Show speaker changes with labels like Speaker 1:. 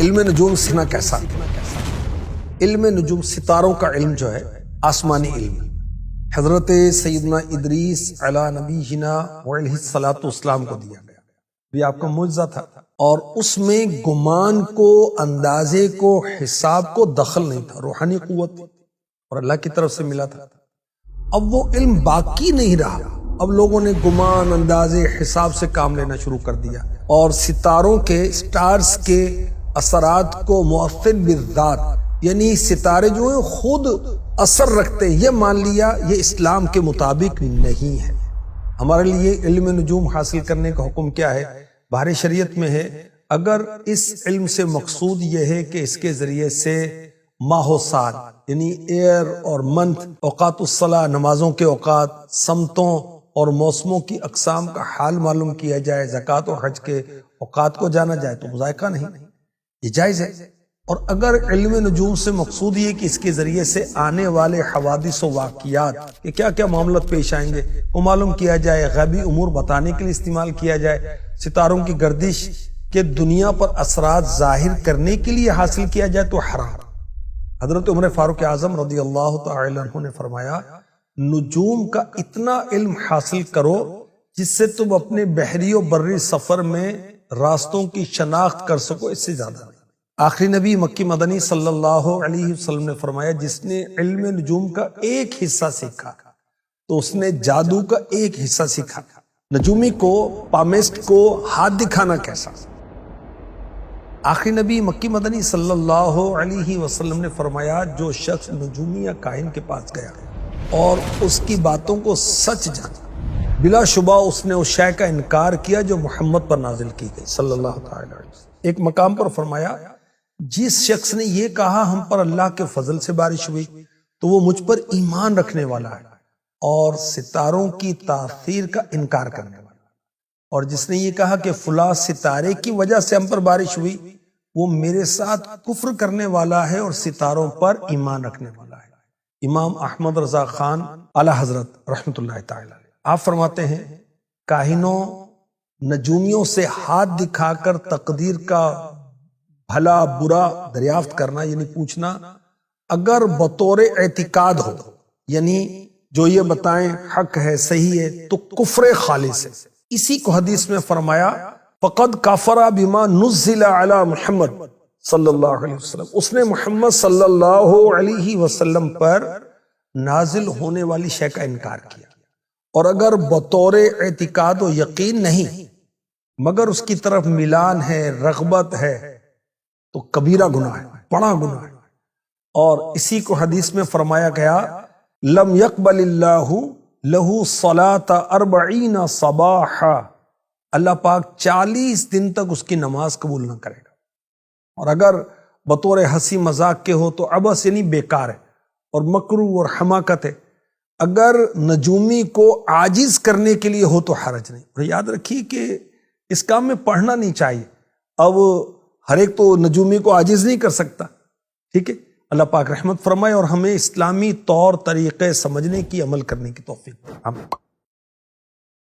Speaker 1: علم نجوم سیکھنا کیسا؟ علم نجوم ستاروں کا علم جو ہے آسمانی علم ہے۔ حضرت سیدنا ادریس علی نبینا علیہ الصلوۃ والسلام کو دیا گیا، یہ آپ کا معجزہ تھا، اور اس میں گمان کو، اندازے کو، حساب کو دخل نہیں تھا، روحانی قوت تھی اور اللہ کی طرف سے ملا تھا۔ اب وہ علم باقی نہیں رہا، اب لوگوں نے گمان، اندازے، حساب سے کام لینا شروع کر دیا اور ستاروں کے، سٹارز کے اثرات کو مؤثر بالذات، یعنی ستارے جو ہیں خود اثر رکھتے ہیں، یہ مان لیا یہ اسلام کے مطابق نہیں ہے۔ ہمارے لیے علم نجوم حاصل کرنے کا حکم کیا ہے؟ بہر شریعت میں ہے، اگر اس علم سے مقصود یہ ہے کہ اس کے ذریعے سے ماہ و سال، یعنی ایئر اور منتھ، اوقات الصلاح، نمازوں کے اوقات، سمتوں اور موسموں کی اقسام کا حال معلوم کیا جائے، زکوٰۃ و حج کے اوقات کو جانا جائے تو مذائقہ نہیں، یہ جائز ہے۔ اور اگر علم نجوم سے مقصود یہ کہ اس کے ذریعے سے آنے والے حوادث و واقعات کہ کیا کیا معاملات پیش آئیں گے وہ معلوم کیا جائے، غیبی امور بتانے کے لیے استعمال کیا جائے، ستاروں کی گردش کے دنیا پر اثرات ظاہر کرنے کے لیے حاصل کیا جائے تو حرام۔ حضرت عمر فاروق اعظم رضی اللہ تعالی عنہ نے فرمایا، نجوم کا اتنا علم حاصل کرو جس سے تم اپنے بحری و بری سفر میں راستوں کی شناخت کر سکو، اس سے زیادہ نہیں۔ آخری نبی مکی مدنی صلی اللہ علیہ وسلم نے فرمایا، جس نے علم نجوم کا ایک حصہ سیکھا تو اس نے جادو کا ایک حصہ سیکھا۔ نجومی کو، پامسٹ کو ہاتھ دکھانا کیسا؟ آخری نبی مکی مدنی صلی اللہ علیہ وسلم نے فرمایا، جو شخص نجومی یا کاہن کے پاس گیا اور اس کی باتوں کو سچ جانا، بلا شبہ اس نے اس شے کا انکار کیا جو محمد پر نازل کی گئی صلی اللہ تعالی علیہ وسلم۔ ایک مقام پر فرمایا، جس شخص نے یہ کہا ہم پر اللہ کے فضل سے بارش ہوئی تو وہ مجھ پر ایمان رکھنے والا ہے، اور ستاروں کی تاثیر کا انکار کرنے والا، اور جس نے یہ کہا کہ فلاں ستارے کی وجہ سے ہم پر بارش ہوئی وہ میرے ساتھ کفر کرنے والا ہے اور ستاروں پر ایمان رکھنے والا ہے۔ امام احمد رضا خان اعلی حضرت رحمۃ اللہ تعالی علیہ آپ فرماتے ہیں، کاہنوں، نجومیوں سے ہاتھ دکھا کر تقدیر کا بھلا برا دریافت کرنا، یعنی پوچھنا، اگر بطور اعتقاد ہو، یعنی جو یہ بتائیں حق ہے، صحیح ہے، تو کفر خالص ہے۔ اسی کو حدیث میں فرمایا، فقد کفر بما نزل علی محمد صلی اللہ علیہ وسلم، اس نے محمد صلی اللہ علیہ وسلم پر نازل ہونے والی شے کا انکار کیا۔ اور اگر بطور اعتقاد و یقین نہیں مگر اس کی طرف میلان ہے، رغبت ہے، تو کبیرہ گناہ ہے، بڑا گناہ ہے۔ اور اسی کو حدیث میں فرمایا گیا، لم يقبل اللہ لہ صلاۃ 40 صباحا، اللہ پاک 40 دن تک اس کی نماز قبول نہ کرے گا۔ اور اگر بطور ہنسی مذاق کے ہو تو عبث، یعنی بیکار ہے اور مکروہ اور حماقت ہے۔ اگر نجومی کو عاجز کرنے کے لیے ہو تو حرج نہیں۔ اور یاد رکھیے کہ اس کام میں پڑھنا نہیں چاہیے، اب ہر ایک تو نجومی کو عاجز نہیں کر سکتا، ٹھیک ہے۔ اللہ پاک رحمت فرمائے اور ہمیں اسلامی طور طریقے سمجھنے کی، عمل کرنے کی توفیق۔